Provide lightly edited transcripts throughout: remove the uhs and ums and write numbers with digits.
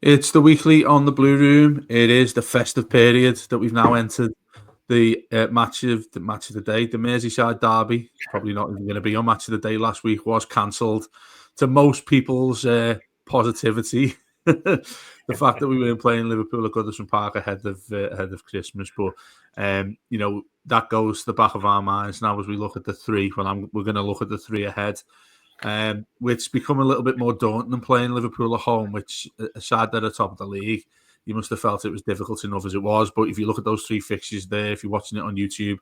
It's the weekly on the Blue Room. It is the festive period that we've now entered. The match of the day, the Merseyside derby. It's probably not even going to be on match of the day. Last week was cancelled. To most people's positivity, the fact that we weren't playing Liverpool at Goodison Park ahead of Christmas, but that goes to the back of our minds now as we look at the three. We're going to look at the three ahead. Which become a little bit more daunting than playing Liverpool at home, which aside they're at the top of the league, you must have felt it was difficult enough as it was. But if you look at those three fixtures there, if you're watching it on YouTube,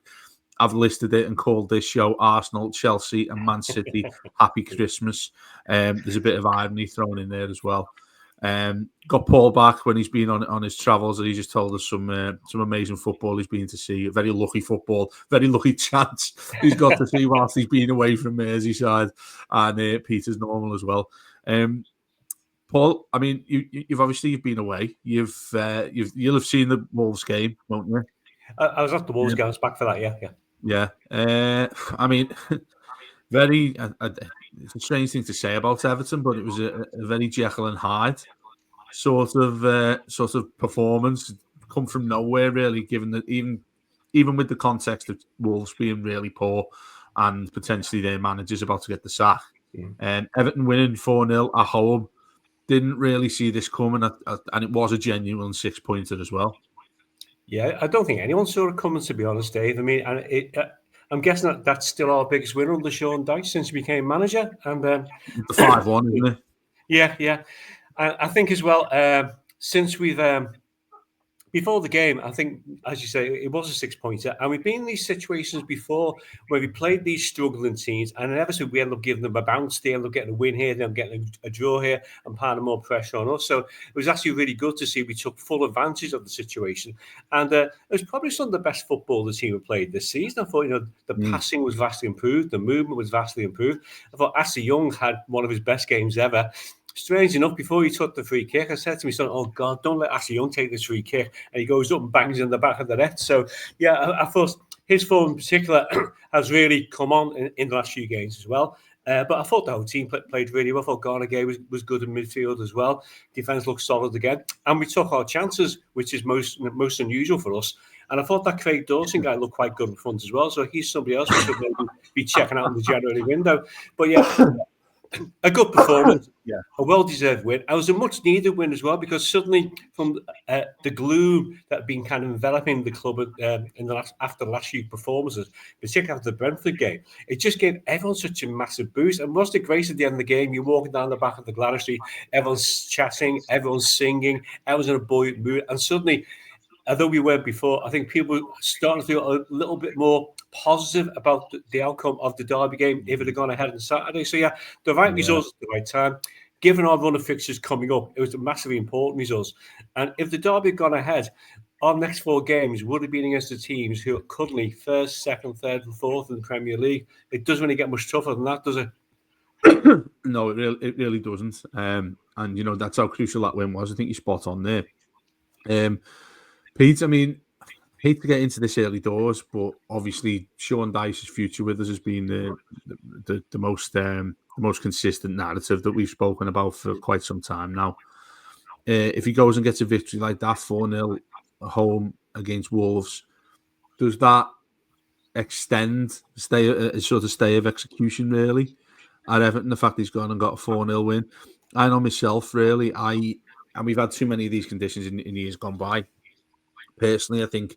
I've listed it and called this show Arsenal, Chelsea and Man City Happy Christmas. There's a bit of irony thrown in there as well. Got Paul back when he's been on his travels, and he just told us some amazing football he's been to see. Very lucky football, very lucky chance he's got to see whilst he's been away from Merseyside, and Peter's normal as well. Paul, I mean, you've been away. You'll have seen the Wolves game, won't you? I was at the Wolves game. I was back for that. Yeah. I mean, very. It's a strange thing to say about Everton, but it was a very Jekyll and Hyde sort of performance, come from nowhere really. Given that even with the context of Wolves being really poor and potentially their manager's about to get the sack, and Everton winning 4-0 at home, didn't really see this coming, and it was a genuine 6-pointer as well. Yeah, I don't think anyone saw it coming, to be honest, Dave. I mean, I'm guessing that's still our biggest winner under Sean Dyche since he became manager. And the 5-1, isn't it? Yeah. I think as well, since we've before the game, I think, as you say, it was a 6-pointer, and we've been in these situations before where we played these struggling teams, and in Everton we end up giving them a bounce. They end up getting a win here, then getting a draw here, and piling more pressure on us. So it was actually really good to see we took full advantage of the situation, and it was probably some of the best football the team have played this season. I thought, the passing was vastly improved, the movement was vastly improved. I thought Ashley Young had one of his best games ever. Strange enough, before he took the free kick, I said to my son, "Oh God, don't let Ashley Young take this free kick." And he goes up and bangs in the back of the net. So, yeah, I thought his form in particular has really come on in the last few games as well. But I thought the whole team played really well. I thought Garnagay was good in midfield as well. Defence looked solid again. And we took our chances, which is most unusual for us. And I thought that Craig Dawson guy looked quite good in front as well. So he's somebody else we should maybe be checking out in the January window. But yeah, a good performance, a well-deserved win. It was a much-needed win as well, because suddenly from the gloom that had been kind of enveloping the club after the last few performances, particularly after the Brentford game, it just gave everyone such a massive boost. And wasn't it great at the end of the game? You're walking down the back of the Gladys Street, everyone's chatting, everyone's singing, everyone's in a buoyant mood, and suddenly, although we weren't before, I think people were starting to feel a little bit more positive about the outcome of the derby game if it had gone ahead on Saturday. So, yeah, the right results at the right time. Given our run of fixtures coming up, it was a massively important results. And if the derby had gone ahead, our next 4 games would have been against the teams who are currently first, second, third, and fourth in the Premier League. It doesn't really get much tougher than that, does it? No, it really doesn't. And that's how crucial that win was. I think you're spot on there. Pete, I mean, I hate to get into this early doors, but obviously Sean Dyche's future with us has been the most consistent narrative that we've spoken about for quite some time now. If he goes and gets a victory like that, 4-0 at home against Wolves, does that extend a sort of stay of execution really at Everton? The fact he's gone and got a 4-0 win. I know myself really. And we've had too many of these conditions in years gone by. Personally, I think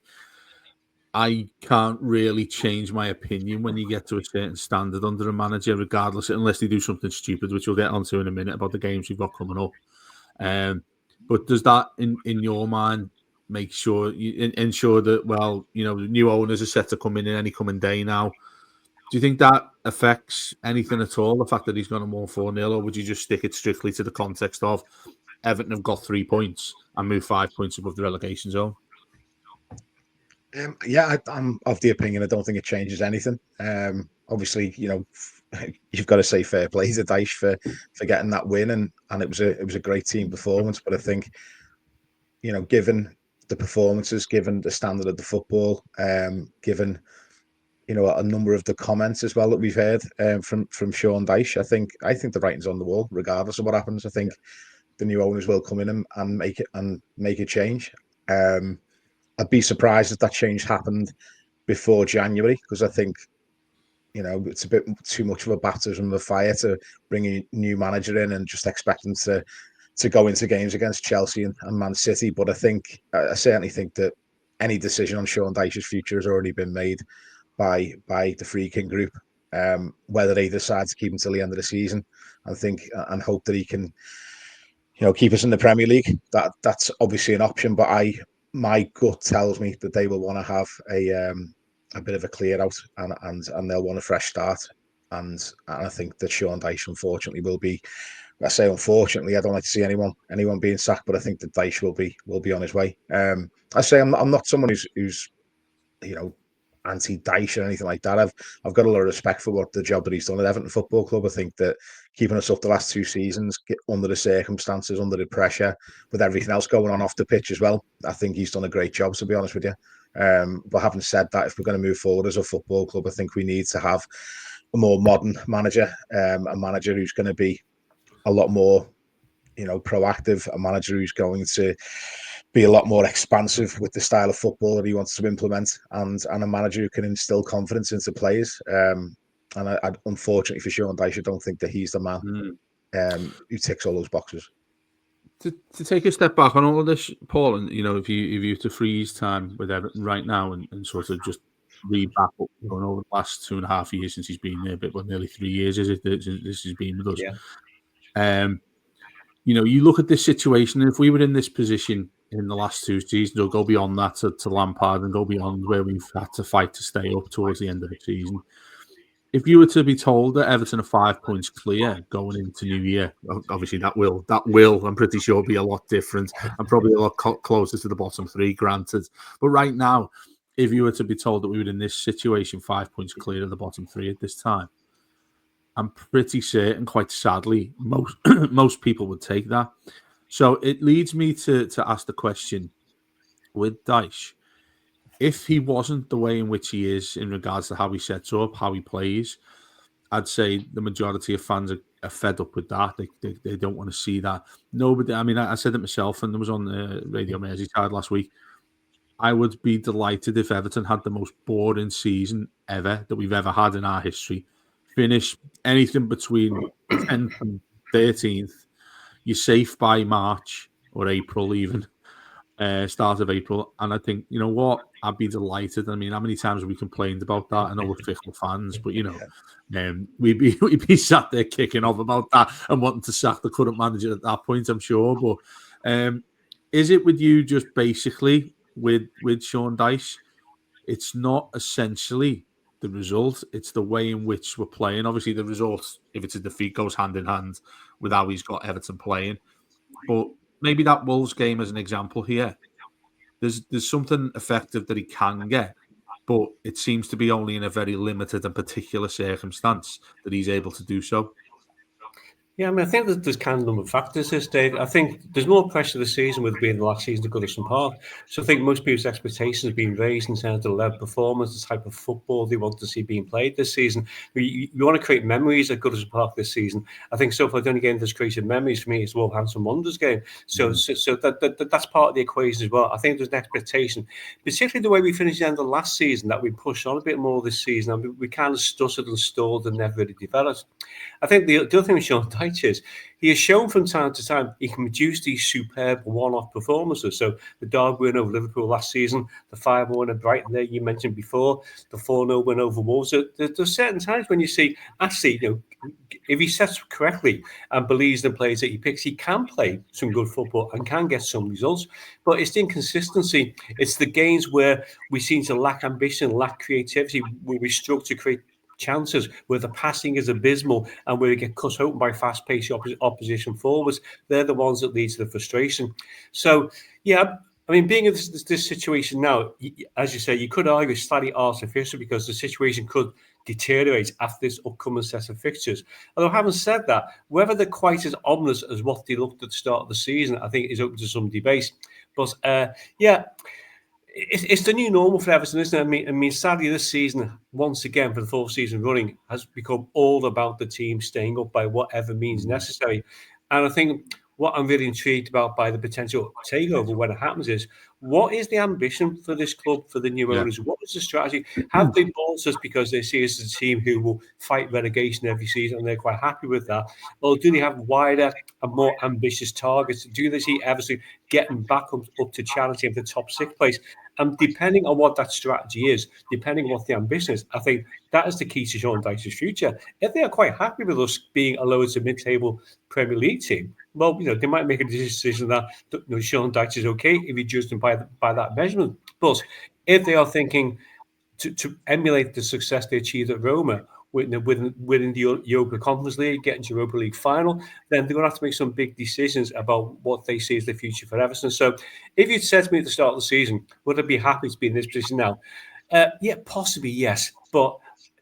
I can't really change my opinion when you get to a certain standard under a manager, regardless, unless they do something stupid, which we'll get onto in a minute about the games we've got coming up. But does that, in your mind, make sure you ensure that, well, the new owners are set to come in any coming day now? Do you think that affects anything at all, the fact that he's gone and won 4-0, or would you just stick it strictly to the context of Everton have got 3 points and moved 5 points above the relegation zone? I'm of the opinion I don't think it changes anything. Obviously, you've got to say fair play to Dyche for getting that win, and it was a great team performance. But I think, given the performances, given the standard of the football, given a number of the comments as well that we've heard from Sean Dyche, I think the writing's on the wall, regardless of what happens. I think the new owners will come in and make a change. I'd be surprised if that change happened before January, because I think, you know, it's a bit too much of a baptism of fire to bring a new manager in and just expect them to go into games against Chelsea and Man City. But I certainly think that any decision on Sean Dyche's future has already been made by the Friedkin group. Whether they decide to keep him till the end of the season, I think, and hope that he can, you know, keep us in the Premier League. That's obviously an option, but my gut tells me that they will want to have a bit of a clear out, and they'll want a fresh start. And I think that Sean Dyche, unfortunately, will be. I say unfortunately, I don't like to see anyone being sacked, but I think that Dyche will be on his way. I say I'm not someone who's you know, anti-Dyche or anything like that. I've got a lot of respect for what the job that he's done at Everton Football Club. I think that keeping us up the last 2 seasons, under the circumstances, under the pressure, with everything else going on off the pitch as well, I think he's done a great job, to be honest with you. But having said that, if we're going to move forward as a football club, I think we need to have a more modern manager, a manager who's going to be a lot more, you know, proactive, a manager who's going to be a lot more expansive with the style of football that he wants to implement, and a manager who can instill confidence into players. And I unfortunately for Sean Dyche, I don't think that he's the man who ticks all those boxes. To take a step back on all of this, Paul, and you know, if you were to freeze time with Everton right now and sort of just read back up going over the last 2.5 years since he's been there, but nearly 3 years is it this has been with us. Yeah. You know, you look at this situation, and if we were in this position in the last 2 seasons, or go beyond that to Lampard and go beyond where we've had to fight to stay up towards the end of the season, if you were to be told that Everton are 5 points clear going into New Year, obviously that will, I'm pretty sure, be a lot different and probably a lot closer to the bottom 3, granted. But right now, if you were to be told that we were in this situation, 5 points clear of the bottom 3 at this time, I'm pretty certain, quite sadly, most people would take that. So it leads me to ask the question with Dyche. If he wasn't the way in which he is in regards to how he sets up, how he plays, I'd say the majority of fans are fed up with that. They don't want to see that. Nobody. I mean, I said it myself, and it was on the Radio Merseyside last week. I would be delighted if Everton had the most boring season ever that we've ever had in our history. Finish anything between 10th and 13th. You're safe by March or April even. Start of April, and I think, you know what, I'd be delighted. I mean, how many times have we complained about that? I know we're fickle fans, but you know, we'd be sat there kicking off about that and wanting to sack the current manager at that point, I'm sure. But is it with you just basically with Sean Dyche? It's not essentially the result; it's the way in which we're playing. Obviously, the result, if it's a defeat, goes hand in hand with how he's got Everton playing, but maybe that Wolves game as an example here. There's something effective that he can get, but it seems to be only in a very limited and particular circumstance that he's able to do so. Yeah, I mean, I think that there's kind of a number of factors here, Dave. I think there's more pressure this season with being the last season at Goodison Park. So I think most people's expectations have been raised in terms of the level performance, the type of football they want to see being played this season. We want to create memories at Goodison Park this season. I think so far the only game that's created memories for me is the Wolverhampton Wanderers game. So that's part of the equation as well. I think there's an expectation, particularly the way we finished the end of last season, that we pushed on a bit more this season. I mean, we kind of stuttered and stalled and never really developed. I think the other thing with Sean Dyche is he has shown from time to time he can produce these superb one-off performances. So the Derby win over Liverpool last season, the 5-1 win at Brighton there you mentioned before, the 4-0 win over Wolves. So there's certain times when you see, actually, you know, if he sets up correctly and believes in the players that he picks, he can play some good football and can get some results. But it's the inconsistency. It's the games where we seem to lack ambition, lack creativity, where we struggle to create chances, where the passing is abysmal and where we get cut open by fast-paced opposition forwards. They're the ones that lead to the frustration. So, yeah, I mean, being in this situation now, as you say, you could argue it's slightly artificial because the situation could deteriorate after this upcoming set of fixtures. Although, having said that, whether they're quite as ominous as what they looked at the start of the season, I think is open to some debate. But, yeah, it's the new normal for Everton, isn't it? I mean, sadly, this season, once again, for the 4th season running, has become all about the team staying up by whatever means necessary. And I think what I'm really intrigued about by the potential takeover when it happens is, what is the ambition for this club, for the new owners? What is the strategy? Have they bought us because they see us as a team who will fight relegation every season and they're quite happy with that? Or do they have wider and more ambitious targets? Do they see Everton getting back up to challenging for the top 6 place? And depending on what that strategy is, depending on what the ambition is, I think that is the key to Sean Dyche's future. If they are quite happy with us being a lower to mid-table Premier League team, well, they might make a decision that Sean Dyche is okay if he judges them by that measurement. But if they are thinking to emulate the success they achieved at Roma, winning the Europa Conference League, getting to Europa League final, then they're going to have to make some big decisions about what they see as the future for Everton. So if you'd said to me at the start of the season, would I be happy to be in this position now? Yeah, possibly, yes. But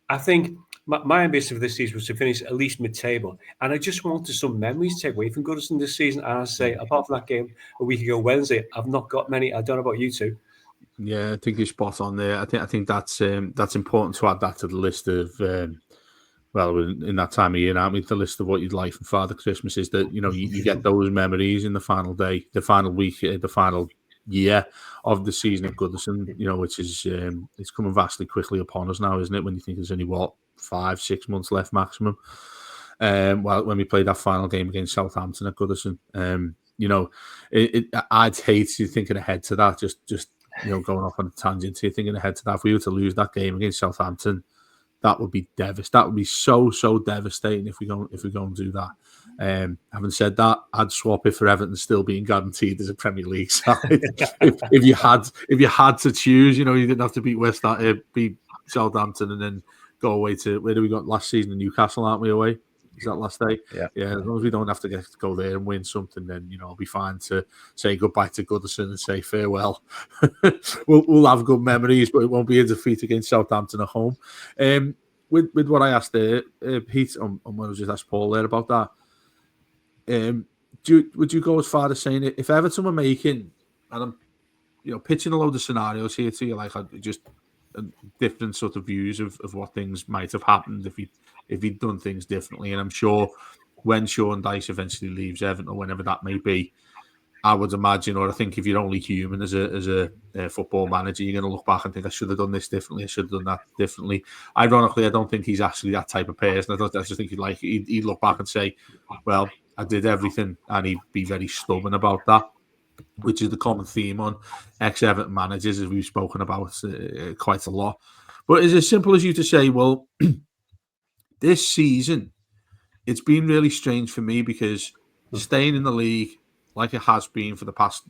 I think my ambition for this season was to finish at least mid-table. And I just wanted some memories to take away from Goodison this season. And I say, apart from that game a week ago Wednesday, I've not got many. I don't know about you two. Yeah, I think you're spot on there. I think that's important to add that to the list of well, in that time of year, aren't we? The list of what you'd like from Father Christmas is that you get those memories in the final day, the final week, the final year of the season at Goodison. Which is it's coming vastly quickly upon us now, isn't it? When you think there's only 5-6 months left maximum. Well, when we played that final game against Southampton at Goodison, I'd hate to thinking ahead to that. Just going off on a tangent here, thinking ahead to that. If we were to lose that game against Southampton, that would be devastating. That would be so devastating if we go and do that. Having said that, I'd swap it for Everton still being guaranteed as a Premier League side. if you had to choose, you didn't have to beat Southampton and then go away to, where do we got last season in Newcastle, aren't we, away? Is that last day? Yeah. As long as we don't have to go there and win something, then I'll be fine to say goodbye to Goodison and say farewell. we'll have good memories, but it won't be a defeat against Southampton at home. With what I asked there, Pete, and what I just asked Paul there about that, would you go as far as saying if Everton were making, and I'm pitching a load of scenarios here to you, like just different sort of views of what things might have happened if he'd done things differently. And I'm sure when Sean Dyche eventually leaves Everton, or whenever that may be, I would imagine, or I think if you're only human as a football manager, you're going to look back and think, I should have done this differently, I should have done that differently. Ironically, I don't think he's actually that type of person. I just think he'd look back and say, well, I did everything, and he'd be very stubborn about that, which is the common theme on ex-Everton managers, as we've spoken about quite a lot. But it's as simple as you to say, well, this season, it's been really strange for me because staying in the league, like it has been for the past,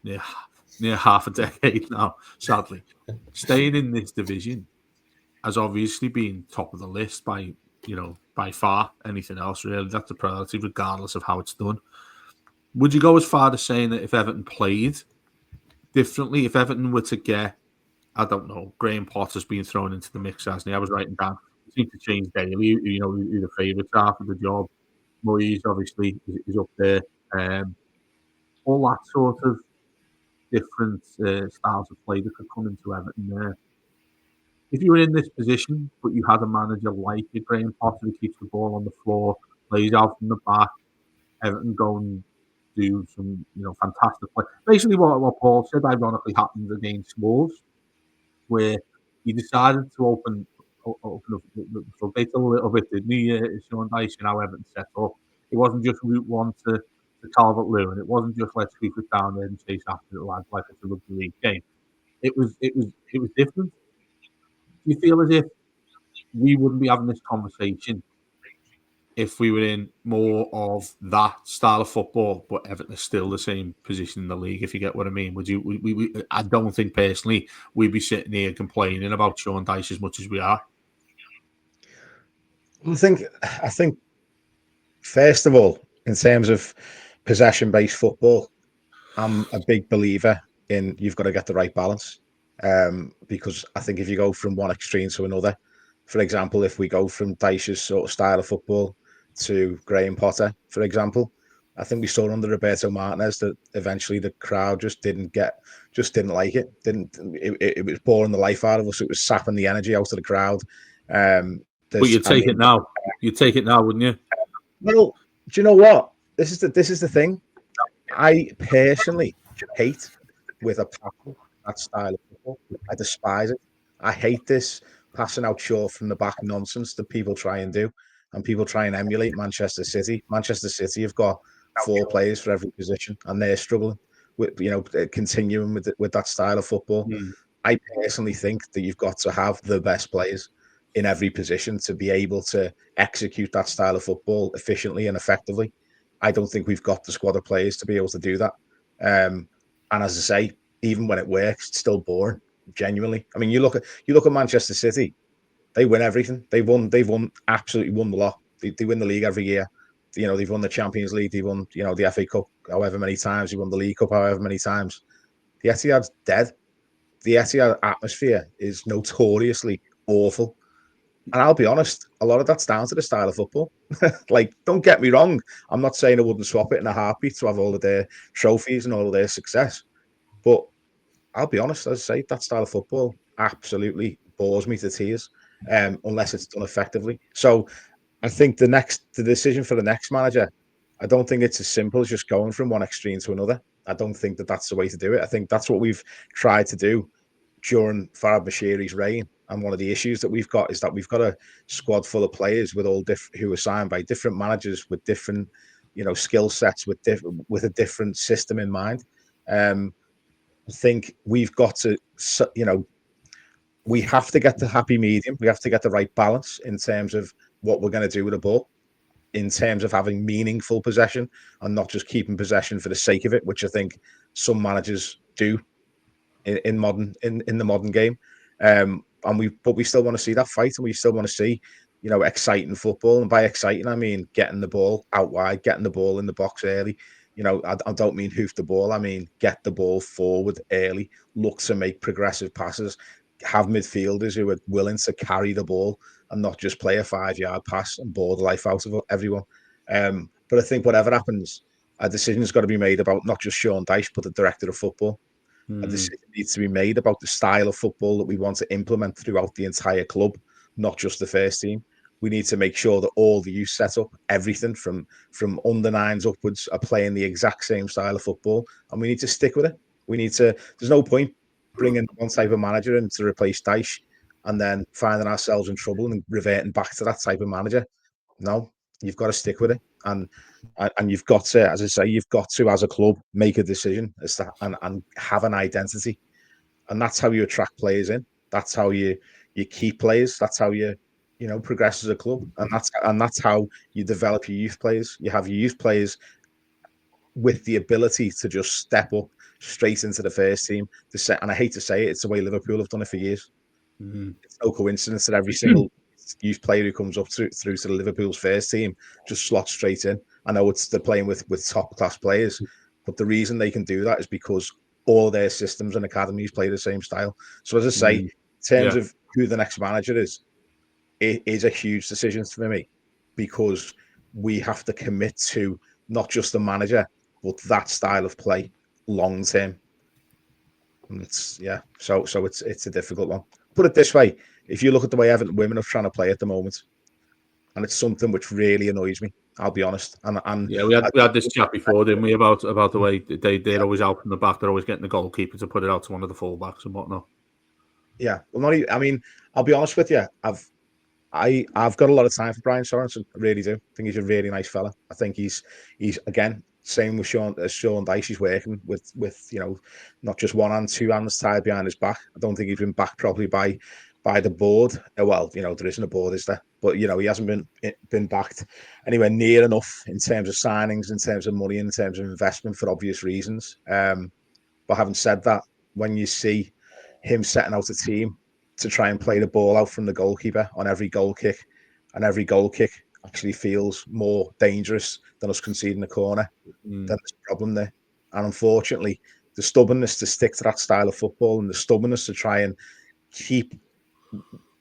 near half a decade now, sadly, staying in this division has obviously been top of the list by far. Anything else, really, that's a priority, regardless of how it's done. Would you go as far as saying that if Everton played differently, if Everton were to get, I don't know, Graham Potter's been thrown into the mix, hasn't he? I was writing down, it seems to change daily, who the favourites are for the job. Moyes, obviously, is up there. All that sort of different styles of play that could come into Everton there. If you were in this position, but you had a manager like Graham Potter who keeps the ball on the floor, plays out from the back, Everton go and do some, fantastic play. Basically, what Paul said, ironically, happened against Wolves, where he decided to open up the floodgates a little bit, didn't he? Sean Dyche and how Everton set up. It wasn't just route one to Calvert-Lewin. It wasn't just let's sweep it down there and chase after the lads like it's a rugby league game. It was different. Do you feel as if we wouldn't be having this conversation if we were in more of that style of football, but Everton is still the same position in the league, if you get what I mean? Would you? I don't think personally we'd be sitting here complaining about Sean Dyche as much as we are. I think first of all, in terms of possession-based football, I'm a big believer in you've got to get the right balance. Because I think if you go from one extreme to another, for example, if we go from Dyche's sort of style of football to Graham Potter, for example, I think we saw under Roberto Martinez that eventually the crowd just didn't like it. It was boring the life out of us. It was sapping the energy out of the crowd. But you'd take it now. You'd take it now, wouldn't you? Well, do you know what? this is the thing. I personally hate with a passion that style of football. I despise it. I hate this passing out short from the back nonsense that people try and do, and people try and emulate Manchester City. Manchester City have got 4 players for every position, and they're struggling with continuing with that style of football. I personally think that you've got to have the best players in every position to be able to execute that style of football efficiently and effectively. I don't think we've got the squad of players to be able to do that. And as I say, even when it works, it's still boring. Genuinely, I mean, you look at Manchester City. They win everything. They've absolutely won the lot. They win the league every year. They've won the Champions League. They've won the FA Cup however many times. They won the League Cup however many times. The Etihad's dead. The Etihad atmosphere is notoriously awful. And I'll be honest, a lot of that's down to the style of football. Like, don't get me wrong. I'm not saying I wouldn't swap it in a heartbeat to have all of their trophies and all of their success. But I'll be honest, as I say, that style of football absolutely bores me to tears, unless it's done effectively. So I think the decision for the next manager, I don't think it's as simple as just going from one extreme to another. I don't think that that's the way to do it. I think that's what we've tried to do during Farhad Bashiri's reign. And one of the issues that we've got is that we've got a squad full of players with all different who are signed by different managers with different, skill sets with a different system in mind. I think we've got to, we have to get the happy medium. We have to get the right balance in terms of what we're going to do with the ball, in terms of having meaningful possession and not just keeping possession for the sake of it, which I think some managers do in the modern game. But we still want to see that fight, and we still want to see, exciting football. And by exciting, I mean getting the ball out wide, getting the ball in the box early. I don't mean hoof the ball. I mean get the ball forward early. Look to make progressive passes. Have midfielders who are willing to carry the ball and not just play a 5-yard pass and bore the life out of everyone. But I think whatever happens, a decision's got to be made about not just Sean Dyche, but the director of football. A decision needs to be made about the style of football that we want to implement throughout the entire club, not just the first team. We need to make sure that all the youth setup, everything from under nines upwards, are playing the exact same style of football, and we need to stick with it. We need to. There's no point bringing one type of manager in to replace Dyche, and then finding ourselves in trouble and reverting back to that type of manager. No, you've got to stick with it, and you've got to, as I say, you've got to, as a club, make a decision as to, and have an identity, and that's how you attract players in. That's how you keep players. That's how you progress as a club, and that's how you develop your youth players. You have your youth players with the ability to just step up straight into the first team. And I hate to say it, it's the way Liverpool have done it for years. It's no coincidence that every single youth player who comes up through to the Liverpool's first team just slots straight in. I know they're playing with top class players, but the reason they can do that is because all their systems and academies play the same style. So as I say, in terms of who the next manager is, it is a huge decision for me, because we have to commit to not just the manager, but that style of play long term. And it's it's a difficult one. Put it this way: if you look at the way Everton women are trying to play at the moment, and it's something which really annoys me, I'll be honest. And yeah, we had this chat before, didn't we, about the way they're always out from the back, they're always getting the goalkeeper to put it out to one of the fullbacks and whatnot. Yeah, well, not even, I mean, I'll be honest with you. I've got a lot of time for Brian Sorensen. I really do. I think he's a really nice fella. I think he's again, same with Sean Dyche. He's working with not just one hand, two hands tied behind his back. I don't think he's been backed properly by the board. Well, there isn't a board, is there? But he hasn't been backed anywhere near enough in terms of signings, in terms of money, in terms of investment, for obvious reasons. But having said that, when you see him setting out a team to try and play the ball out from the goalkeeper on every goal kick, and every goal kick actually feels more dangerous than us conceding a corner, then there's a problem there. And unfortunately, the stubbornness to stick to that style of football, and the stubbornness to try and keep,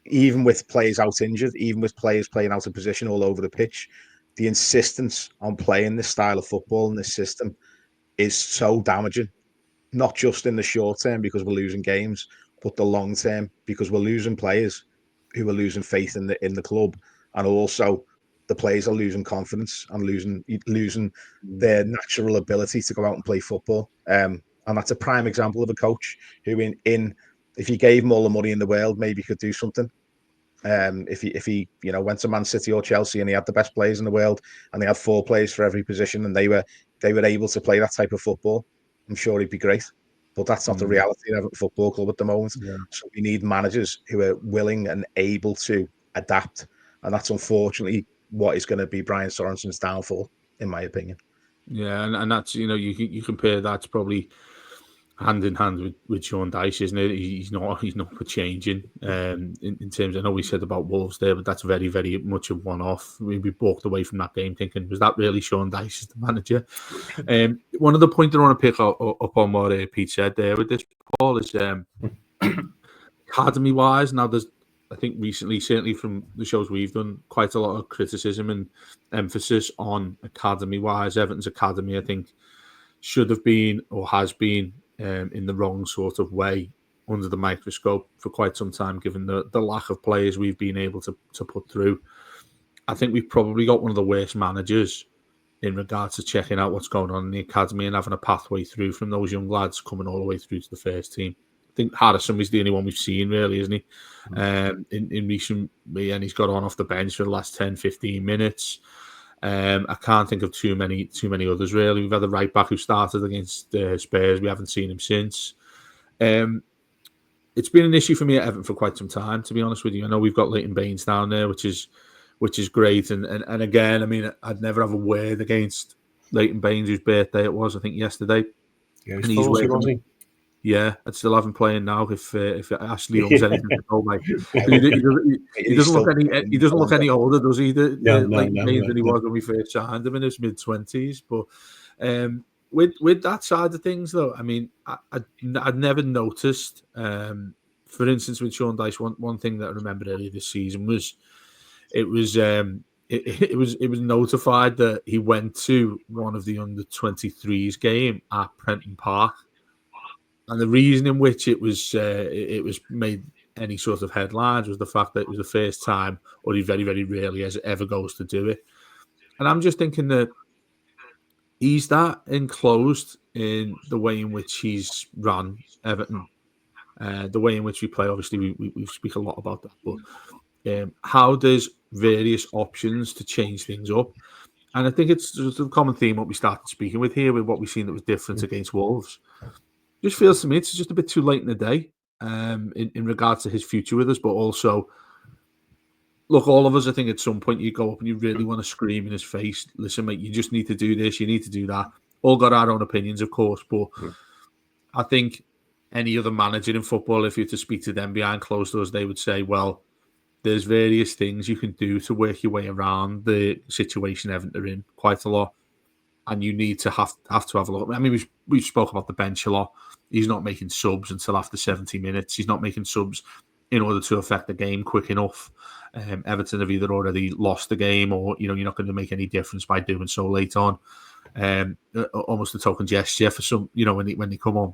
even with players out injured, even with players playing out of position all over the pitch, the insistence on playing this style of football and this system is so damaging. Not just in the short term because we're losing games, but the long term because we're losing players who are losing faith in the club, and also the players are losing confidence and losing their natural ability to go out and play football. And that's a prime example of a coach who, if you gave him all the money in the world, maybe could do something. If he went to Man City or Chelsea and he had the best players in the world and they had 4 players for every position and they were able to play that type of football, I'm sure he'd be great. But that's not the reality of Everton Football Club at the moment. Yeah. So we need managers who are willing and able to adapt, and that's unfortunately what is going to be Brian Sorensen's downfall, in my opinion. Yeah, and that's, you compare that to probably hand in hand with Sean Dyche, isn't it? He's not for changing. In terms, I know we said about Wolves there, but that's very, very much a one-off. We walked away from that game thinking, was that really Sean Dyche as the manager? One of the points I want to pick up on what Pete said there with this, Paul, is academy-wise. Now, I think recently, certainly from the shows we've done, quite a lot of criticism and emphasis on academy-wise. Everton's academy, I think, should have been or has been in the wrong sort of way under the microscope for quite some time, given the lack of players we've been able to put through. I think we've probably got one of the worst managers in regards to checking out what's going on in the academy and having a pathway through from those young lads coming all the way through to the first team. I think Harrison was the only one we've seen, really, isn't he? In recently, and he's got on off the bench for the last 10, 15 minutes. I can't think of too many others, really. We've had a right back who started against Spurs. We haven't seen him since. It's been an issue for me at Everton for quite some time, to be honest with you. I know we've got Leighton Baines down there, which is great. And again, I mean, I'd never have a word against Leighton Baines, whose birthday it was, I think, yesterday. Yeah, he's 40, wasn't he? Yeah, I'd still have him playing now if Ashley Young's anything to go by. He doesn't look any older, does he? Leighton Baines than he was when we first signed him in his mid-20s. But with that side of things, though, I mean, I'd never noticed. For instance, with Sean Dyche, one thing that I remember earlier this season was it was notified that he went to one of the under-23s game at Prenton Park. And the reason in which it was made any sort of headlines was the fact that it was the first time, or he very, very rarely ever goes to do it. And I'm just thinking that he's that enclosed in the way in which he's run Everton, the way in which we play. Obviously, we speak a lot about that. But how there's various options to change things up. And I think it's just a common theme what we started speaking with here, with what we've seen that was different against Wolves. Just feels to me it's just a bit too late in the day in regards to his future with us, but also, look, all of us, I think at some point you go up and you really want to scream in his face, listen, mate, you just need to do this, you need to do that. All got our own opinions, of course, but I think any other manager in football, if you were to speak to them behind closed doors, they would say, well, there's various things you can do to work your way around the situation Everton are in quite a lot. And you need to have to have a look. I mean, we spoke about the bench a lot. He's not making subs until after 70 minutes. He's not making subs in order to affect the game quick enough. Everton have either already lost the game, or you're not going to make any difference by doing so late on. Almost a token gesture for some, when they come on,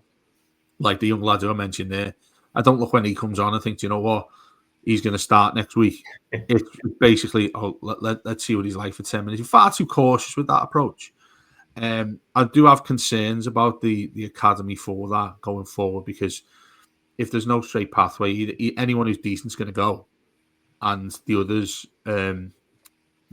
like the young lad who I mentioned there. I don't look when he comes on and think, you know what, he's going to start next week. It's basically, let's see what he's like for 10 minutes. You're far too cautious with that approach. I do have concerns about the academy for that going forward, because if there's no straight pathway, anyone who's decent is going to go, and the others, the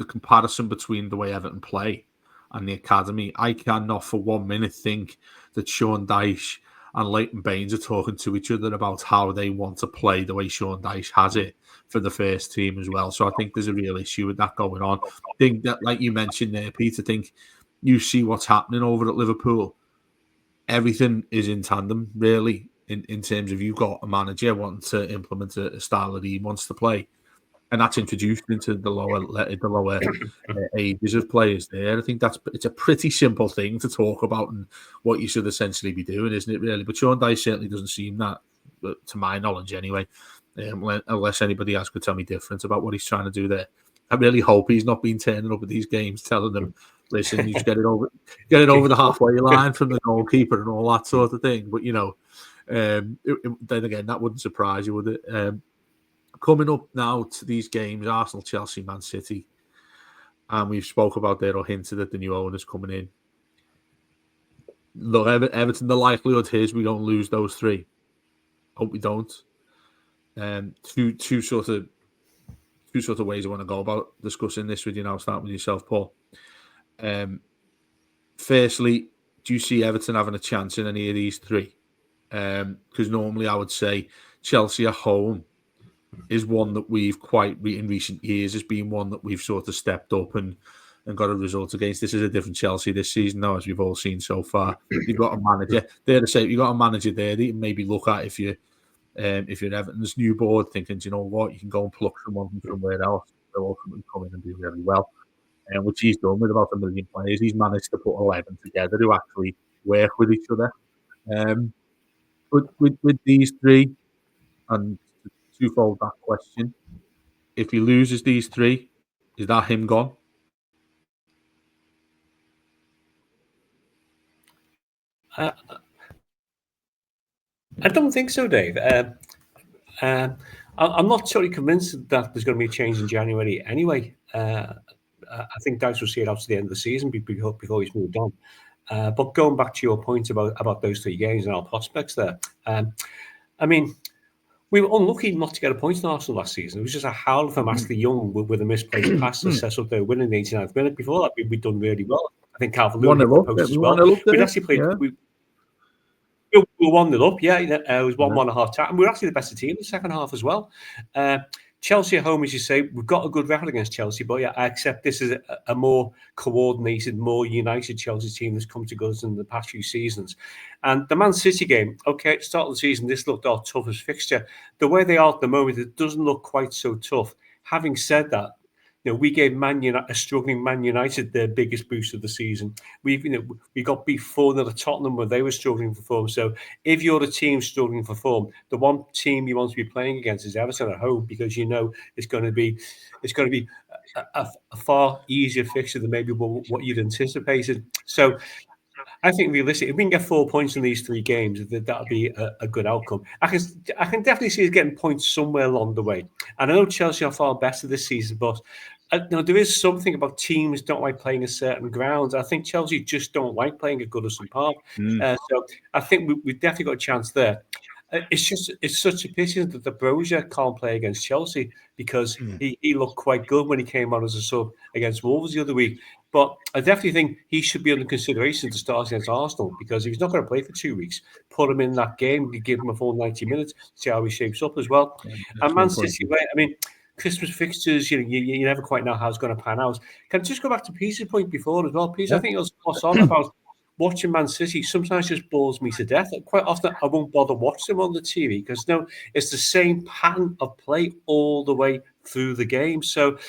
comparison between the way Everton play and the academy, I cannot for 1 minute think that Sean Dyche and Leighton Baines are talking to each other about how they want to play the way Sean Dyche has it for the first team as well. So I think there's a real issue with that going on. I think that, like you mentioned there, Pete, I think you see what's happening over at Liverpool. Everything is in tandem, really, in terms of you've got a manager wanting to implement a style that he wants to play, and that's introduced into the lower ages of players there. I think it's a pretty simple thing to talk about and what you should essentially be doing, isn't it, really? But Sean Dyche certainly doesn't seem that, to my knowledge anyway, unless anybody else could tell me different about what he's trying to do there. I really hope he's not been turning up at these games telling them, listen, you just get it over the halfway line from the goalkeeper and all that sort of thing. But, then again, that wouldn't surprise you, would it? Coming up now to these games, Arsenal, Chelsea, Man City. and we've spoke about there or hinted at the new owners coming in. Look, Everton, the likelihood is we don't lose those 3. Hope we don't. Two sort of ways I want to go about discussing this with you now. Starting with yourself, Paul. Firstly, do you see Everton having a chance in any of these 3? Because normally I would say Chelsea at home is one that we've in recent years has been one that we've sort of stepped up and got a result against. This is a different Chelsea this season, though, as we've all seen so far. You've got a manager there to say you've got a manager there that you maybe look at if you're Everton's new board, thinking, do you know what, you can go and pluck someone from somewhere else. They'll ultimately come in and do really well. Which he's done with about 1 million players. He's managed to put 11 together who actually work with each other. But with these 3, and twofold that question, if he loses these 3, is that him gone? I don't think so, Dave. I'm not totally convinced that there's going to be a change in January anyway. I think Dyche will see it out to the end of the season before he's moved on. But going back to your point about those 3 games and our prospects there, I mean, we were unlucky not to get a point in Arsenal last season. It was just a howl from Ashley Young with a misplaced pass that set up their win in the 89th minute. Before that, we'd done really well. I think Calvert-Lewin hit the post as well. We'd actually played... Yeah. We were 1-0 up, yeah. It was 1-1 at half time. And we were actually the best team in the second half as well. Chelsea at home, as you say, we've got a good record against Chelsea, but yeah, I accept this is a more coordinated, more united Chelsea team that's come to us in the past few seasons. And the Man City game, okay, at the start of the season, this looked our toughest fixture. The way they are at the moment, it doesn't look quite so tough. Having said that, we gave a struggling Man United their biggest boost of the season. We got beat 4-0 at Tottenham when they were struggling for form. So if you're the team struggling for form, the one team you want to be playing against is Everton at home, because it's going to be a far easier fixture than maybe what you'd anticipated. So I think realistically, if we can get 4 points in these 3 games, that'll be a good outcome. I can definitely see us getting points somewhere along the way. And I know Chelsea are far better this season, but there is something about teams don't like playing a certain ground. I think Chelsea just don't like playing at Goodison Park. So I think we've definitely got a chance there. It's such a pity that the Brozier can't play against Chelsea, because he looked quite good when he came on as a sub against Wolves the other week. But I definitely think he should be under consideration to start against Arsenal, because if he's not going to play for 2 weeks, put him in that game, give him a full 90 minutes, see how he shapes up as well. And Man City, I mean, Christmas fixtures, you never quite know how it's going to pan out. Can I just go back to Peter's point before as well, Peter? Yeah. I think it was spot on about watching Man City sometimes just bores me to death. Quite often I won't bother watching them on the TV, because it's the same pattern of play all the way through the game. So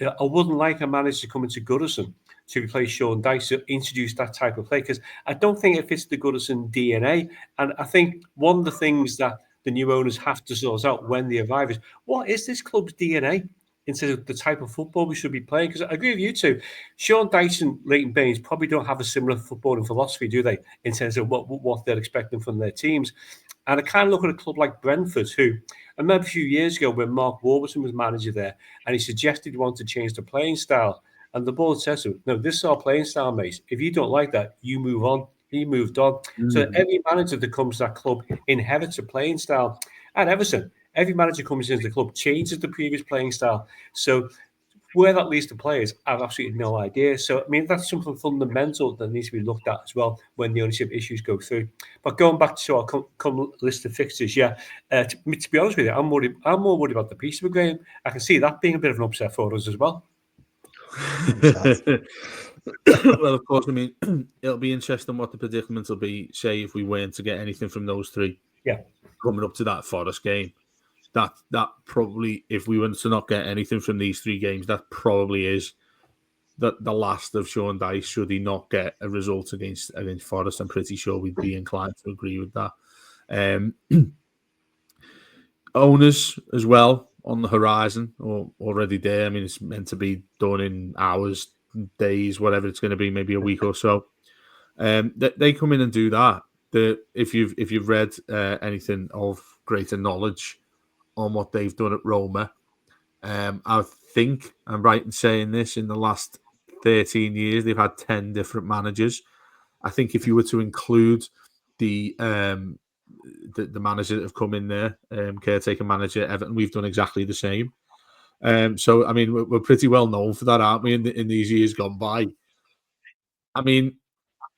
I wouldn't like a manager to come into Goodison to replace Sean Dyche to introduce that type of play, because I don't think it fits the Goodison DNA. And I think one of the things that the new owners have to sort out when they arrive is, what is this club's DNA instead of the type of football we should be playing? Because I agree with you too. Sean Dyche and Leighton Baines probably don't have a similar footballing philosophy, do they, in terms of what they're expecting from their teams. And I kind of look at a club like Brentford, who I remember a few years ago when Mark Warburton was manager there, and he suggested he wanted to change the playing style. And the board says to him, no, this is our playing style, mate. If you don't like that, you move on. He moved on. So every manager that comes to that club inherits a playing style. At Everton, every manager comes into the club changes the previous playing style. So where that leads to players, I have absolutely no idea. So, I mean, that's something fundamental that needs to be looked at as well when the ownership issues go through. But going back to our list of fixtures, to be honest with you, I'm more worried about the Peterborough game. I can see that being a bit of an upset for us as well. Well, of course, I mean, it'll be interesting what the predicament will be, say, if we weren't to get anything from those 3 coming up to that Forest game. That probably, if we were to not get anything from these 3 games, that probably is the last of Sean Dyche, should he not get a result against Forest. I'm pretty sure we'd be inclined to agree with that. Owners as well on the horizon, or already there. I mean, it's meant to be done in hours, days, whatever it's going to be, maybe a week or so. They come in and do that. If you've read anything of greater knowledge on what they've done at Roma, I think I'm right in saying this, in the last 13 years, they've had 10 different managers. I think if you were to include the manager that have come in there, caretaker manager Everton, we've done exactly the same. So I mean, we're pretty well known for that, aren't we? In these years gone by. I mean,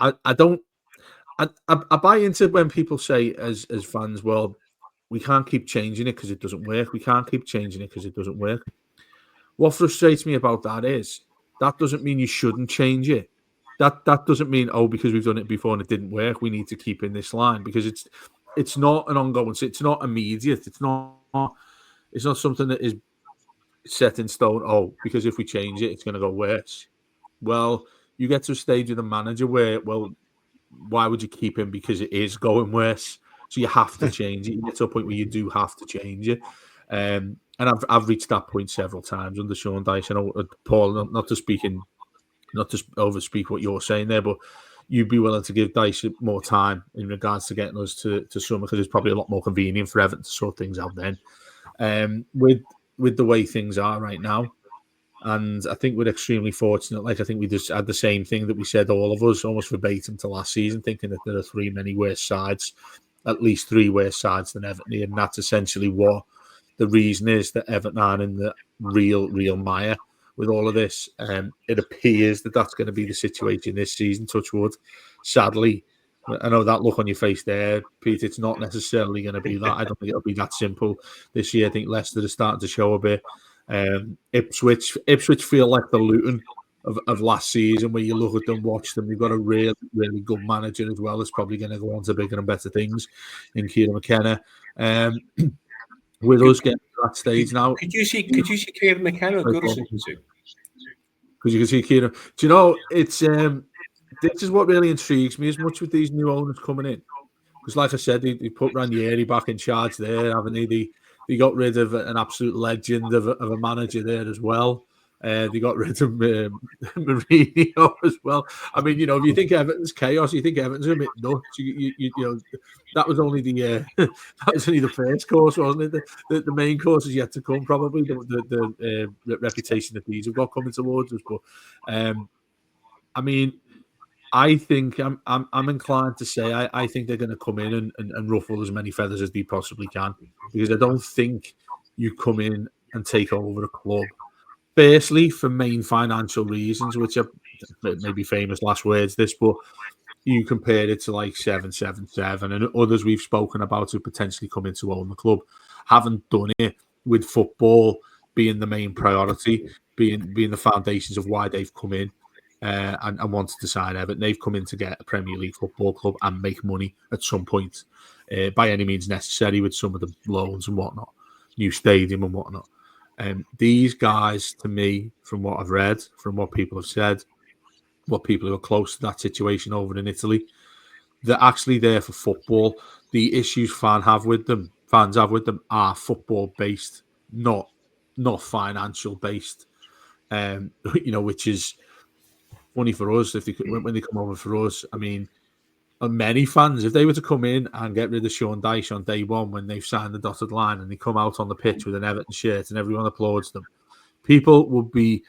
I don't. I buy into when people say as fans, well, we can't keep changing it because it doesn't work. We can't keep changing it because it doesn't work. What frustrates me about that is that doesn't mean you shouldn't change it. That doesn't mean, oh, because we've done it before and it didn't work, we need to keep in this line, because it's not an ongoing. It's not immediate. It's not something that is set in stone. Oh, because if we change it, it's going to go worse. Well, you get to a stage with a manager where, well, why would you keep him? Because it is going worse. So you have to change it. You get to a point where you do have to change it. And I've reached that point several times under Sean Dyche. I know, Paul, not to overspeak what you're saying there, but you'd be willing to give Dyche more time in regards to getting us to summer, because it's probably a lot more convenient for Everton to sort things out then. With the way things are right now. And I think we're extremely fortunate. Like, I think we just had the same thing that we said, all of us, almost verbatim to last season, thinking that there are many worse sides, at least 3 worse sides than Everton. And that's essentially what the reason is, that Everton aren't in the real mire with all of this. It appears that that's going to be the situation this season, touch wood. Sadly, I know that look on your face there, Pete. It's not necessarily going to be that. I don't think it'll be that simple this year. I think Leicester is starting to show a bit. Ipswich feel like the Luton of last season, where you look at them, watch them. They've got a really, really good manager as well. That's probably going to go on to bigger and better things in Kieran McKenna. With us getting to that stage now, could you see Kieran McKenna go to City? Because you can see Kieran. Do you know, it's this is what really intrigues me as much with these new owners coming in. Because, like I said, they put Ranieri back in charge there, haven't they? They got rid of an absolute legend of a manager there as well. They got rid of Mourinho as well. I mean, if you think Everton's chaos, you think Everton's a bit nuts. You know, that was only the first course, wasn't it? The main course is yet to come, probably. The reputation that these have got coming towards us. But I mean, I think I'm inclined to say I think they're going to come in and ruffle as many feathers as they possibly can, because I don't think you come in and take over a club. Firstly, for main financial reasons, which are maybe famous last words, this, but you compare it to like 777 and others we've spoken about who potentially come in to own the club, haven't done it with football being the main priority, being the foundations of why they've come in. And wanted to sign Everton. They've come in to get a Premier League football club and make money at some point, by any means necessary, with some of the loans and whatnot, new stadium and whatnot. These guys, to me, from what I've read, from what people have said, what people who are close to that situation over in Italy, they're actually there for football. The issues fans have with them are football based, not financial based. Which is funny for us when they come over for us. I mean, many fans, if they were to come in and get rid of Sean Dyche on day one when they've signed the dotted line and they come out on the pitch with an Everton shirt and everyone applauds them, people would be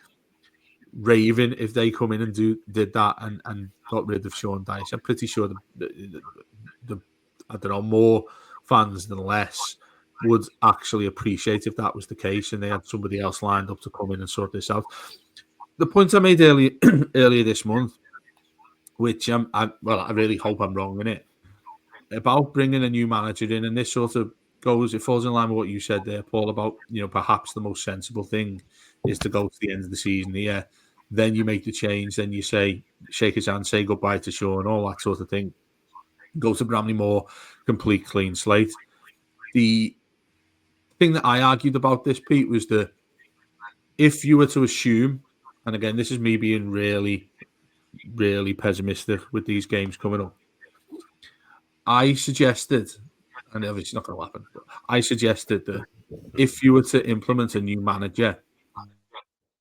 raving if they come in and did that and got rid of Sean Dyche. I'm pretty sure the I don't know, more fans than less would actually appreciate if that was the case and they had somebody else lined up to come in and sort this out. The point I made earlier this month, which I really hope I'm wrong in it, about bringing a new manager in, and this sort of it falls in line with what you said there, Paul, about perhaps the most sensible thing is to go to the end of the season here, then you make the change, then you say shake his hand, say goodbye to Sean, all that sort of thing. Go to Bramley-Moore, complete clean slate. The thing that I argued about this, Pete, was that if you were to assume, and again, this is me being really, really pessimistic with these games coming up, I suggested, and obviously it's not going to happen, but I suggested that if you were to implement a new manager,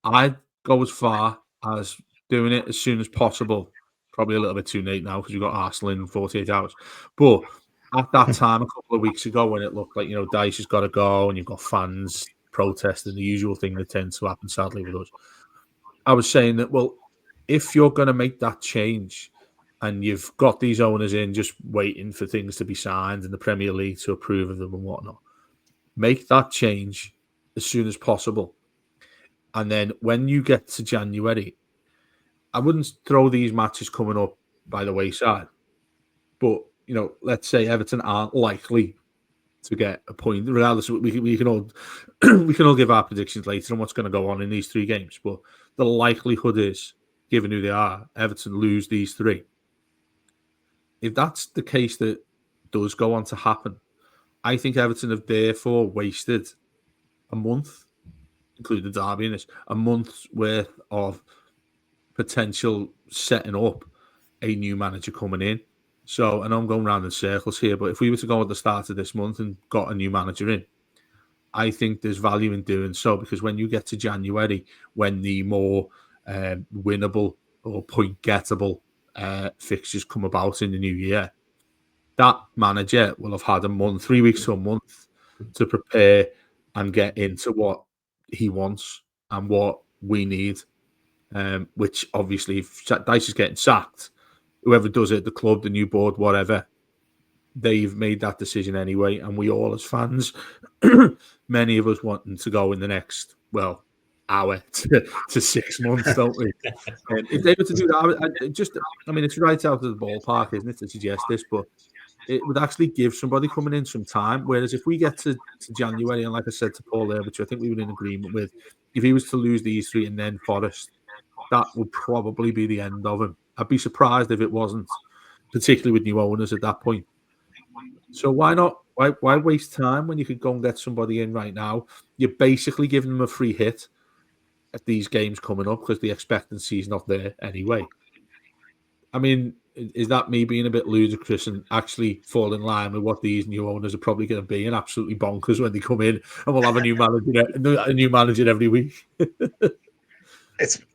I'd go as far as doing it as soon as possible. Probably a little bit too late now because we've got Arsenal in 48 hours. But at that time, a couple of weeks ago, when it looked like, Dyche has got to go and you've got fans protesting, the usual thing that tends to happen, sadly, with us. I was saying that, well, if you're going to make that change and you've got these owners in just waiting for things to be signed and the Premier League to approve of them and whatnot, make that change as soon as possible. And then when you get to January, I wouldn't throw these matches coming up by the wayside. But, let's say Everton aren't likely to get a point. Regardless, we can all we can all give our predictions later on what's going to go on in these 3 games. But the likelihood is, given who they are, Everton lose these 3. If that's the case that does go on to happen, I think Everton have therefore wasted a month, including the derby in this, a month's worth of potential setting up a new manager coming in. So, and I'm going round in circles here, but if we were to go at the start of this month and got a new manager in, I think there's value in doing so, because when you get to January, when the more winnable or point-gettable fixtures come about in the new year, that manager will have had a month, 3 weeks to a month to prepare and get into what he wants and what we need. Which obviously, if Dyche is getting sacked, whoever does it, the club, the new board, whatever, they've made that decision anyway. And we all, as fans, many of us wanting to go in the next, hour to 6 months, don't we? And if they were to do that, I mean, it's right out of the ballpark, isn't it, to suggest this, but it would actually give somebody coming in some time. Whereas if we get to January, and like I said to Paul there, which I think we were in agreement with, if he was to lose these 3 and then Forest, that would probably be the end of him. I'd be surprised if it wasn't, particularly with new owners at that point. So why not? Why waste time when you could go and get somebody in right now? You're basically giving them a free hit at these games coming up because the expectancy is not there anyway. I mean, is that me being a bit ludicrous and actually fall in line with what these new owners are probably going to be, and absolutely bonkers when they come in and we'll have a new manager every week?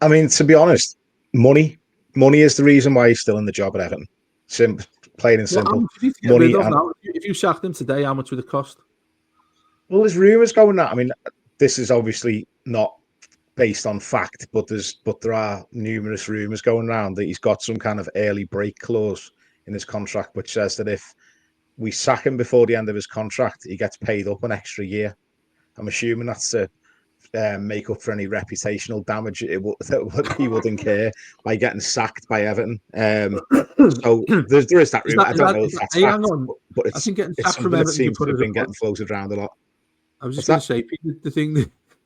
I mean, to be honest, money is the reason why he's still in the job at Everton. Plain and simple. Money. If you sacked him today, how much would it cost? Well, there's rumours going that. I mean, this is obviously not based on fact, but there are numerous rumours going around that he's got some kind of early break clause in his contract, which says that if we sack him before the end of his contract, he gets paid up an extra year. I'm assuming that's to make up for any reputational damage that he would incur by getting sacked by Everton. So there is that rumor. I don't know if that's fact, but it's something that seems to have been getting floated around a lot. I was just going to say,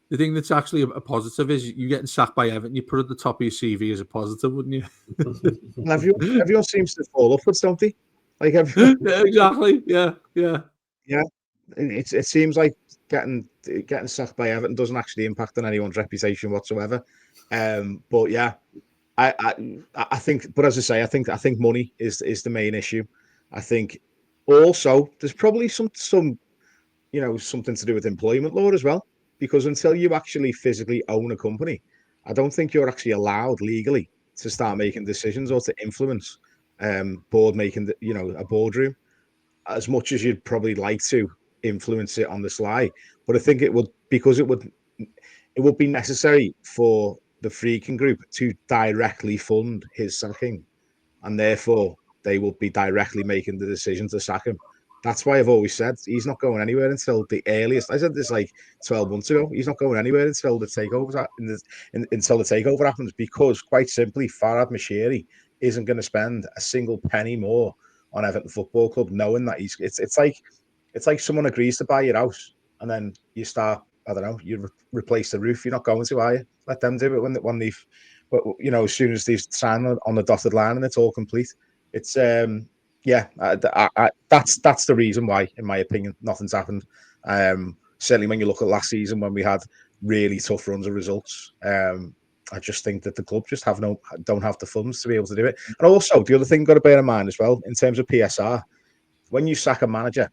the thing that's actually a positive is you getting sacked by Everton. You put it at the top of your CV as a positive, wouldn't you? Everyone seems to fall upwards, don't they? Like everyone... Yeah, exactly. Yeah. It seems like getting sacked by Everton doesn't actually impact on anyone's reputation whatsoever. But yeah, I think. But as I say, I think money is the main issue. I think also there's probably some something to do with employment law as well. Because until you actually physically own a company, I don't think you're actually allowed legally to start making decisions or to influence board making a boardroom as much as you'd probably like to influence it on the sly. But I think it would be necessary for the Friedkin Group to directly fund his sacking, and therefore they will be directly making the decision to sack him. That's why I've always said he's not going anywhere until the earliest. I said this like 12 months ago. He's not going anywhere until the takeover happens, because quite simply, Farhad Moshiri isn't going to spend a single penny more on Everton Football Club, knowing that it's like someone agrees to buy your house and then you start, I don't know, you replace the roof. You're not going to, are you? Let them do it when they've, but as soon as they've signed on the dotted line and it's all complete. It's that's the reason why, in my opinion, nothing's happened. Certainly when you look at last season when we had really tough runs of results, I just think that the club just don't have the funds to be able to do it. And also, the other thing you've got to bear in mind as well, in terms of PSR, when you sack a manager,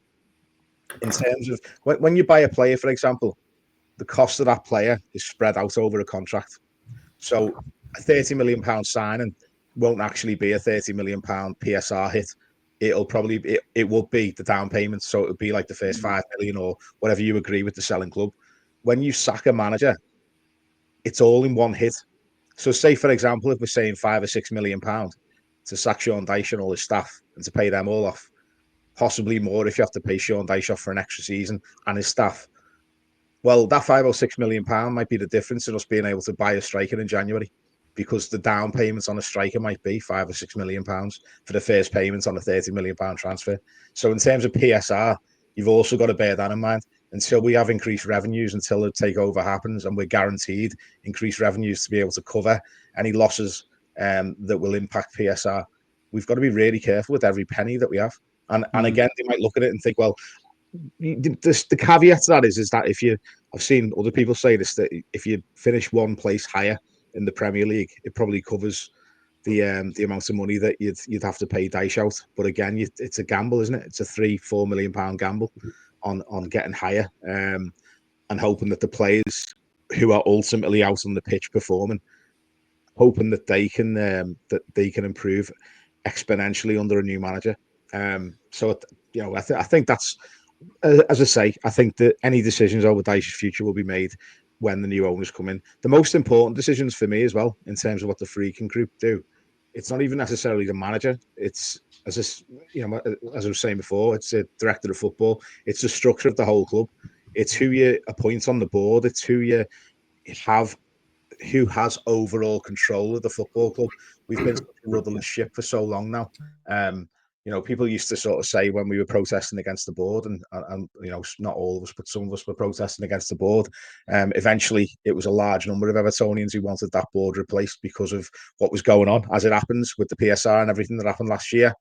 in terms of when you buy a player, for example, the cost of that player is spread out over a contract. So a £30 million signing won't actually be a £30 million PSR hit. It will be the down payment. So it would be like the first 5 million or whatever you agree with the selling club. when you sack a manager, it's all in one hit. So say, for example, if we're saying £5 or £6 million to sack Sean Dyche and all his staff and to pay them all off, possibly more if you have to pay Sean Dyche off for an extra season and his staff. Well, that £5 or £6 million might be the difference in us being able to buy a striker in January, because the down payments on a striker might be £5 or £6 million for the first payments on a £30 million transfer. So in terms of PSR, you've also got to bear that in mind. Until we have increased revenues, until the takeover happens, and we're guaranteed increased revenues to be able to cover any losses that will impact PSR, we've got to be really careful with every penny that we have. And again, they might look at it and think, well, the caveat to that is that I've seen other people say this, that if you finish one place higher in the Premier League, it probably covers the amount of money that you'd have to pay Dyche out. But again, it's a gamble, isn't it? It's a £3-4 million gamble on getting higher, and hoping that the players who are ultimately out on the pitch performing, hoping that they can improve exponentially under a new manager. So I think that's, as I say, I think that any decisions over Dyche's future will be made when the new owners come in. The most important decisions for me as well, in terms of what the Freaking Group do, it's not even necessarily the manager. It's, as I was saying before, it's a director of football. It's the structure of the whole club. It's who you appoint on the board. It's who has overall control of the football club. We've been such a rudderless ship for so long now. People used to sort of say when we were protesting against the board, and not all of us, but some of us were protesting against the board. Eventually, it was a large number of Evertonians who wanted that board replaced because of what was going on. As it happens with the PSR and everything that happened last year,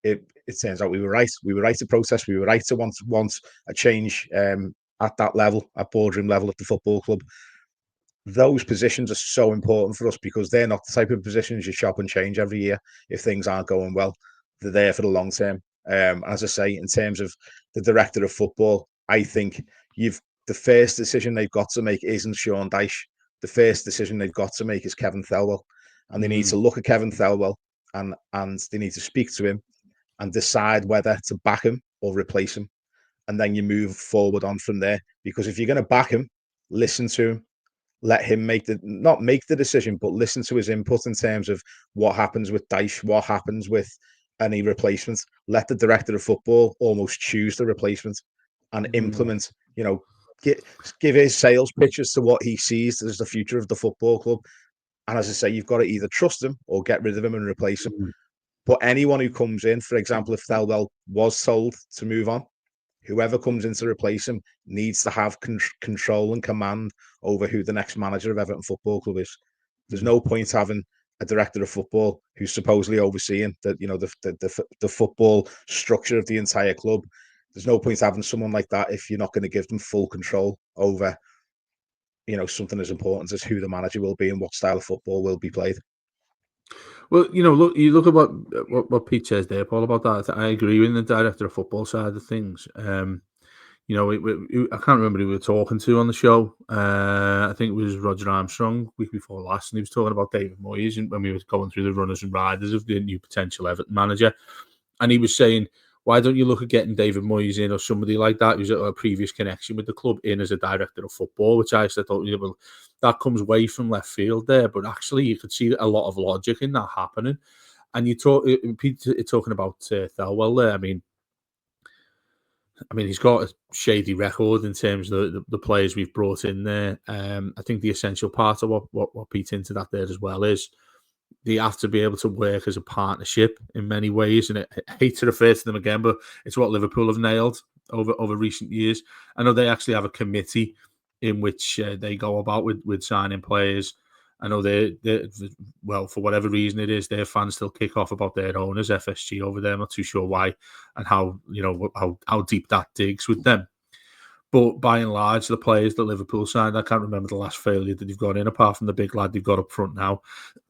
it turns out we were right. We were right to protest. We were right to want a change at that level, at boardroom level at the football club. Those positions are so important for us because they're not the type of positions you shop and change every year if things aren't going well. They're there for the long term. As I say, in terms of the director of football, I think the first decision they've got to make isn't Sean Dyche. The first decision they've got to make is Kevin Thelwell. And they need to look at Kevin Thelwell and they need to speak to him and decide whether to back him or replace him. And then you move forward on from there. Because if you're going to back him, listen to him. Let him not make the decision, but listen to his input in terms of what happens with Dyche, what happens with any replacements. Let the director of football almost choose the replacement and implement, give his sales pitch as to what he sees as the future of the football club. And as I say, you've got to either trust him or get rid of him and replace him. But anyone who comes in, for example, if Thelwell was told to move on, whoever comes in to replace him needs to have control and command over who the next manager of Everton Football Club is. There's no point having a director of football who's supposedly overseeing the football structure of the entire club. There's no point having someone like that if you're not going to give them full control over, something as important as who the manager will be and what style of football will be played. Well, look at what Pete says there, Paul, about that. I agree with the director of football side of things. I can't remember who we were talking to on the show. I think it was Roger Armstrong week before last, and he was talking about David Moyes and when we were going through the runners and riders of the new potential Everton manager. And he was saying, why don't you look at getting David Moyes in or somebody like that who's a previous connection with the club in as a director of football, which I thought, well, that comes way from left field there. But actually, you could see a lot of logic in that happening. And Pete talking about Thelwell there. I mean, he's got a shady record in terms of the players we've brought in there. I think the essential part of what Pete hinted at there as well is they have to be able to work as a partnership in many ways. And I hate to refer to them again, but it's what Liverpool have nailed over recent years. I know they actually have a committee in which they go about with signing players. I know they well, for whatever reason it is, their fans still kick off about their owners, FSG, over there. I'm not too sure why and how deep that digs with them. But by and large, the players that Liverpool signed, I can't remember the last failure that they've got in, apart from the big lad they've got up front now,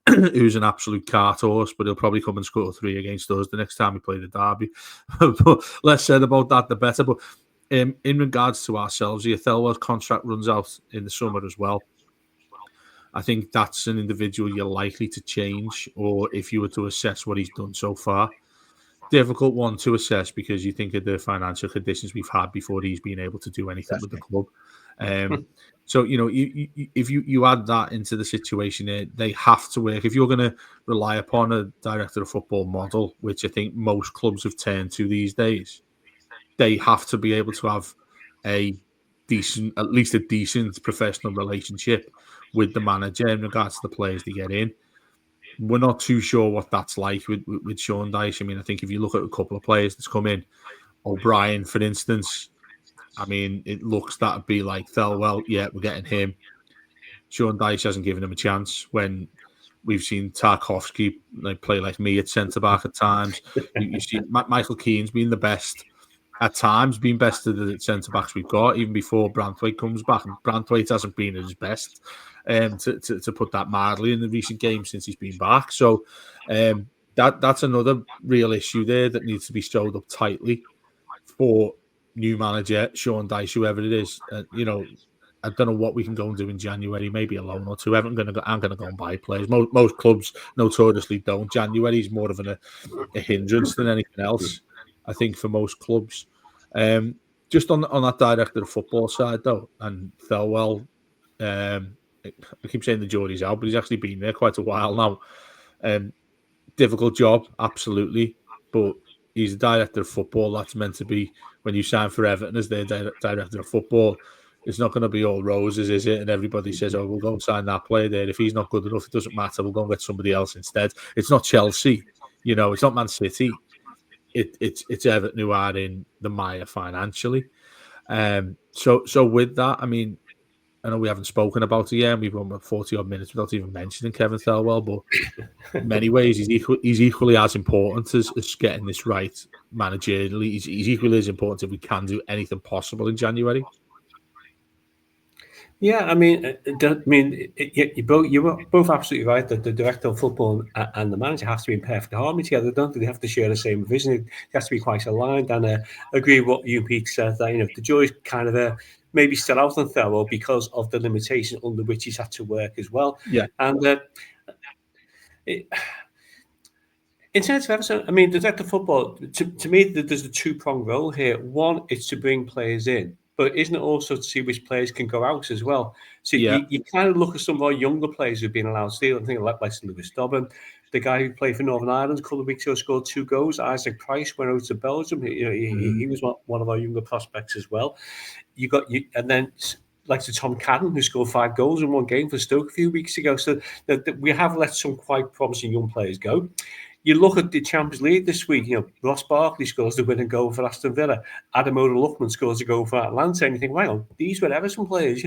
who's an absolute cart horse, but he'll probably come and score 3 against us the next time we play the derby. But less said about that, the better. But in regards to ourselves, the Thelwell's contract runs out in the summer as well. I think that's an individual you're likely to change, or if you were to assess what he's done so far, difficult one to assess because you think of the financial conditions we've had before he's been able to do anything with the club. So, if you add that into the situation, they have to work. If you're going to rely upon a director of football model, which I think most clubs have turned to these days, they have to be able to have at least a decent professional relationship with the manager in regards to the players they get in. We're not too sure what that's like with Sean Dyche. I mean, I think if you look at a couple of players that's come in, O'Brien, for instance, I mean, it looks that'd be like Thelwell. Yeah, we're getting him. Sean Dyche hasn't given him a chance when we've seen Tarkowski play like me at centre back at times. You see Michael Keane's been the best at times, been best of the centre backs we've got, even before Branthwaite comes back. And Branthwaite hasn't been at his best, to put that mildly, in the recent games since he's been back. So that's another real issue there that needs to be sewed up tightly for new manager Sean Dyche, whoever it is. I don't know what we can go and do in January. Maybe a loan or two. I'm going to go and buy players. Most clubs notoriously don't. January is more of a hindrance than anything else, I think, for most clubs. Just on that director of football side, though, and Thelwell, I keep saying the jury's out, but he's actually been there quite a while now. Difficult job, absolutely, but he's a director of football. That's meant to be, when you sign for Everton as their director of football, it's not going to be all roses, is it? And everybody says, oh, we'll go and sign that player there. If he's not good enough, it doesn't matter. We'll go and get somebody else instead. It's not Chelsea, it's not Man City. It's Everton who are in the mire financially. So with that, I mean, I know we haven't spoken about it yet, and we've gone about 40-odd minutes without even mentioning Kevin Thelwell, but in many ways, he's equally as important as getting this right managerially. He's equally as important if we can do anything possible in January. Yeah, I mean, you were both absolutely right that the director of football and the manager have to be in perfect harmony together. Don't they have to share the same vision? It has to be quite aligned. And I agree with what you and Pete said, that the jury's kind of maybe still out on Thelwell because of the limitation under which he's had to work as well. Yeah, and in terms of Everton, I mean, the director of football, to me, there's a two-pronged role here. One, it's to bring players in, but isn't it also to see which players can go out as well? So you kind of look at some of our younger players who've been allowed to steal. I think like Lewis Dobbin, the guy who played for Northern Ireland a couple of weeks ago, scored 2 goals. Isaac Price went out to Belgium. He was one of our younger prospects as well. And then like to Tom Cadden, who scored 5 goals in one game for Stoke a few weeks ago. So we have let some quite promising young players go. You look at the Champions League this week, Ross Barkley scores the winning goal for Aston Villa. Ademola Lookman scores a goal for Atlanta. And you think, wow, these were Everton players,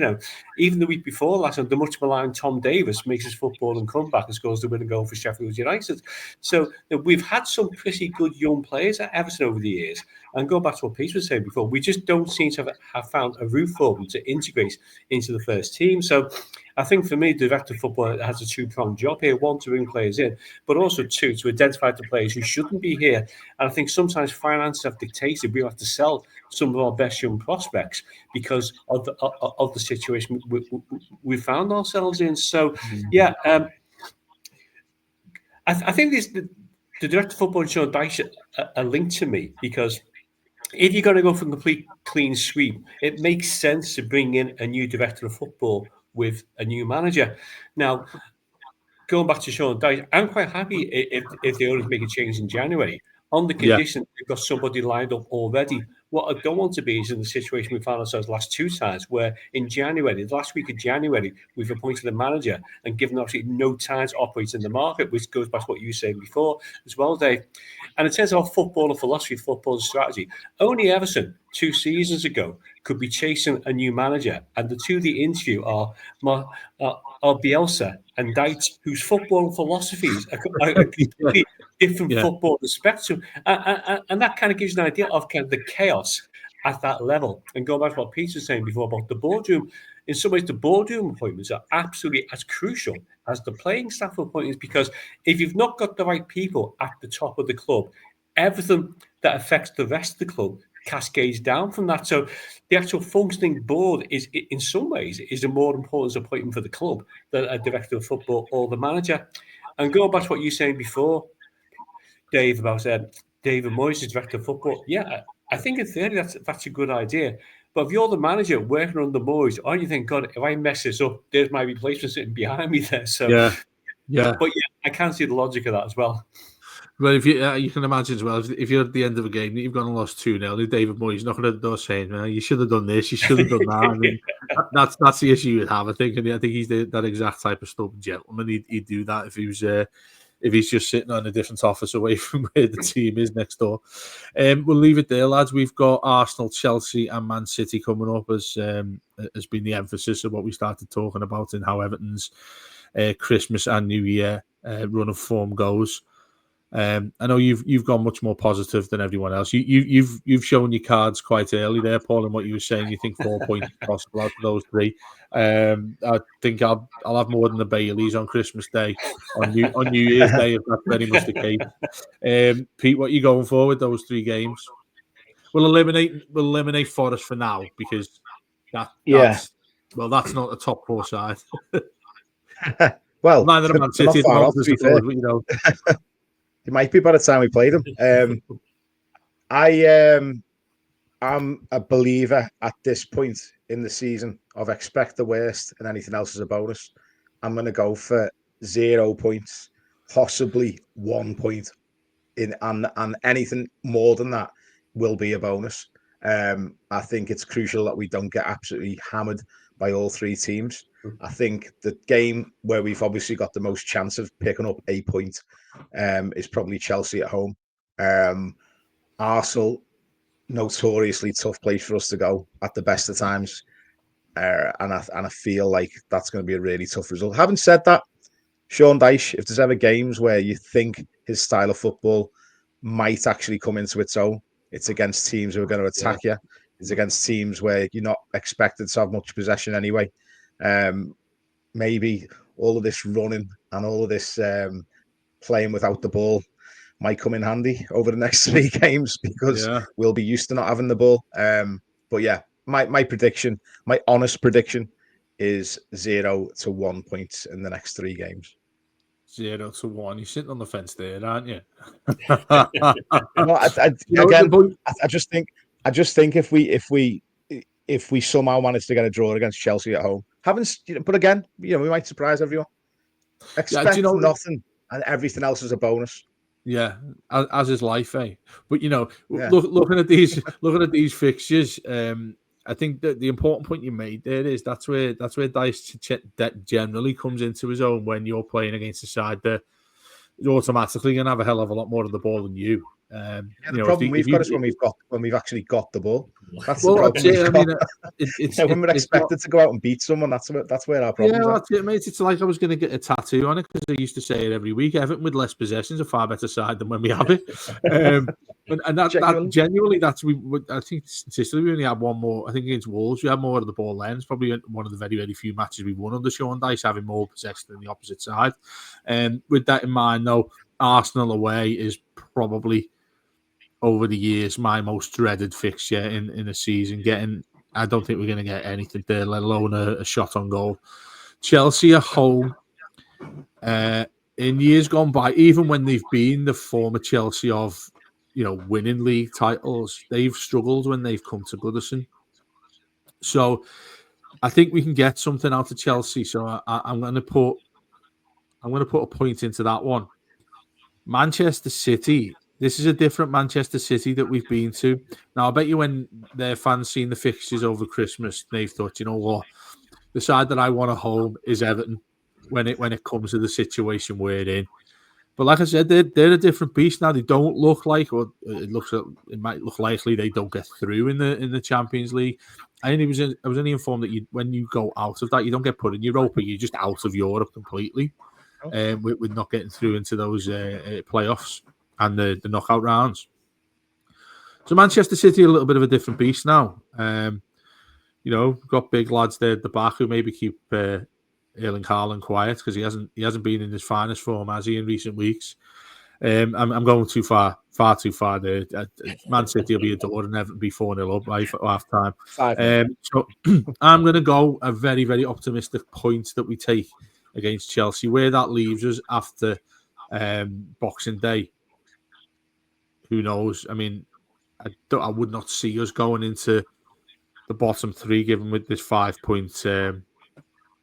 Even the week before last, the much maligned Tom Davis makes his footballing comeback and scores the winning goal for Sheffield United. So we've had some pretty good young players at Everton over the years. And going back to what Pete was saying before, we just don't seem to have found a route for them to integrate into the first team. So I think for me, the director of football has a two-pronged job here. One, to bring players in, but also two, to identify the players who shouldn't be here. And I think sometimes finances have dictated we have to sell some of our best young prospects because of the situation we found ourselves in. So, I think the director of football and Sean Dyche are linked to me because if you're going to go for a complete clean sweep, it makes sense to bring in a new director of football with a new manager. Now, going back to Sean Dyche, I'm quite happy if the owners make a change in January on the condition they've got somebody lined up already. What I don't want to be is in the situation we found ourselves last 2 times, where in January, the last week of January, we've appointed a manager and given absolutely no time to operate in the market, which goes back to what you were saying before as well, Dave. And in terms of our footballer philosophy, footballer strategy, only Everton 2 seasons ago could be chasing a new manager, and the two they interview are Bielsa and Dyche, whose football philosophies are completely different football spectrum, and that kind of gives you an idea of kind of the chaos at that level. And going back to what Peter was saying before about the boardroom, in some ways the boardroom appointments are absolutely as crucial as the playing staff appointments, because if you've not got the right people at the top of the club, everything that affects the rest of the club cascades down from that. So the actual functioning board is, in some ways, is a more important appointment for the club than a director of football or the manager. And going back to what you were saying before, Dave, about David Moyes is director of football. Yeah, I think in theory that's a good idea. But if you're the manager working under Moyes, or you think, God, if I mess this up, there's my replacement sitting behind me there. So, yeah. But yeah, I can see the logic of that as well. Well, if you can imagine as well, if you're at the end of a game, you've gone and lost 2-0, David Moyes knocking at the door saying, "Man, you should have done this, you should have done that." I mean, that's the issue you'd have, I think, and I think he's that exact type of stubborn gentleman. He'd do that if he's just sitting on a different office away from where the team is next door. We'll leave it there, lads. We've got Arsenal, Chelsea, and Man City coming up as been the emphasis of what we started talking about in how Everton's Christmas and New Year run of form goes. I know you've gone much more positive than everyone else. You've shown your cards quite early there, Paul, and what you were saying. You think 4 points is possible out of those three. I think I'll have more than the Baileys on Christmas Day, on New Year's Day, if that's very much the case. Pete, what are you going for with those 3 games? We'll eliminate Forest for now because that's not a top 4 side. Well, neither Man City at the moment, I suppose, but, you know. It might be by the time we play them. I'm a believer at this point in the season of expect the worst and anything else is a bonus. I'm going to go for 0 points, possibly 1 point, and anything more than that will be a bonus. I think it's crucial that we don't get absolutely hammered by all 3 teams. I think the game where we've obviously got the most chance of picking up a point is probably Chelsea at home. Arsenal, notoriously tough place for us to go at the best of times, and I feel like that's going to be a really tough result. Having said that, Sean Dyche, if there's ever games where you think his style of football might actually come into its own, it's against teams who are going to attack you. It's against teams where you're not expected to have much possession anyway. Maybe all of this running and all of this playing without the ball might come in handy over the next 3 games because we'll be used to not having the ball. But yeah, my prediction, my honest prediction, is 0 to 1 points in the next 3 games. 0 to 1. You're sitting on the fence there, aren't you? No, I just think if we somehow manage to get a draw against Chelsea at home, but again, we might surprise everyone. Expect nothing, and everything else is a bonus. Yeah, as is life, eh? But looking at these fixtures, I think that the important point you made there is that's where Dyche generally comes into his own when you're playing against a side that is automatically going to have a hell of a lot more of the ball than you. The problem we've got is when we've actually got the ball. That's the problem. When we're expected to go out and beat someone, that's where our problems are. That's it, mate. It's like I was going to get a tattoo on it because I used to say it every week. Everton with less possessions a far better side than when we have it. And that genuinely, I think statistically we only had one more. I think against Wolves we had more of the ball then. It's probably one of the very, very few matches we've won under Sean Dyche, having more possession than the opposite side. With that in mind, though, Arsenal away is probably, over the years, my most dreaded fixture in a season. I don't think we're going to get anything there, let alone a shot on goal. Chelsea at home. In years gone by, even when they've been the former Chelsea of, winning league titles, they've struggled when they've come to Goodison. So I think we can get something out of Chelsea. So I'm going to put a point into that one. Manchester City. This is a different Manchester City that we've been to. Now, I bet you when their fans seen the fixtures over Christmas, they've thought, you know what, the side that I want at home is Everton when it comes to the situation we're in. But like I said, they're a different beast now. They don't look like, or it might look likely they don't get through in the Champions League. I was only informed that when you go out of that, you don't get put in Europa. You're just out of Europe completely. With not getting through into those playoffs and the knockout rounds. So Manchester City are a little bit of a different beast now. Got big lads there at the back who maybe keep Erling Haaland quiet because he hasn't been in his finest form, has he, in recent weeks. I'm going far too far there. Man City will be adored and Everton be 4-0 up by half time. So I'm going to go a very, very optimistic point that we take against Chelsea. Where that leaves us after Boxing Day who knows? I mean, I would not see us going into the bottom three, given with this 5-point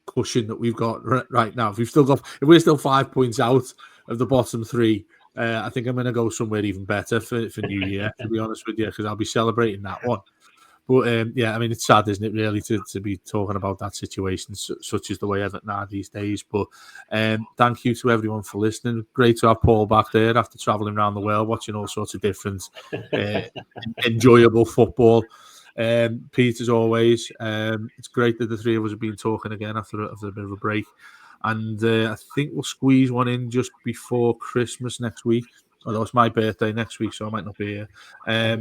cushion that we've got right now. If we're still 5 points out of the bottom three, I think I'm going to go somewhere even better for New Year, to be honest with you, because I'll be celebrating that one. But yeah, I mean, it's sad, isn't it, really, to be talking about that situation, such as the way Everton are these days. But thank you to everyone for listening. Great to have Paul back there after travelling around the world, watching all sorts of different enjoyable football. Pete, as always, it's great that the three of us have been talking again after a bit of a break. And I think we'll squeeze one in just before Christmas next week. Although it's my birthday next week, so I might not be here.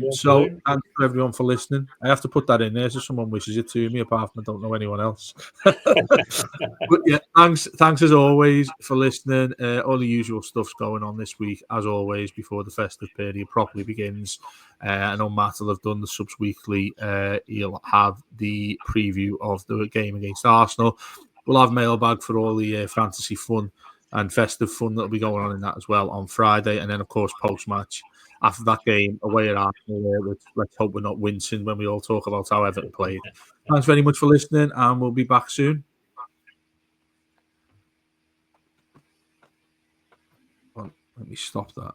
So thanks for everyone for listening. I have to put that in there so someone wishes it to me, apart from I don't know anyone else. But yeah, thanks as always for listening. All the usual stuff's going on this week, as always, before the festive period properly begins. I know Matt will have done the subs weekly. He'll have the preview of the game against Arsenal. We'll have mailbag for all the fantasy fun and festive fun that'll be going on in that as well on Friday. And then, of course, post-match after that game away at Arsenal, which let's hope we're not wincing when we all talk about how Everton played. Thanks very much for listening, and we'll be back soon. Well, let me stop that.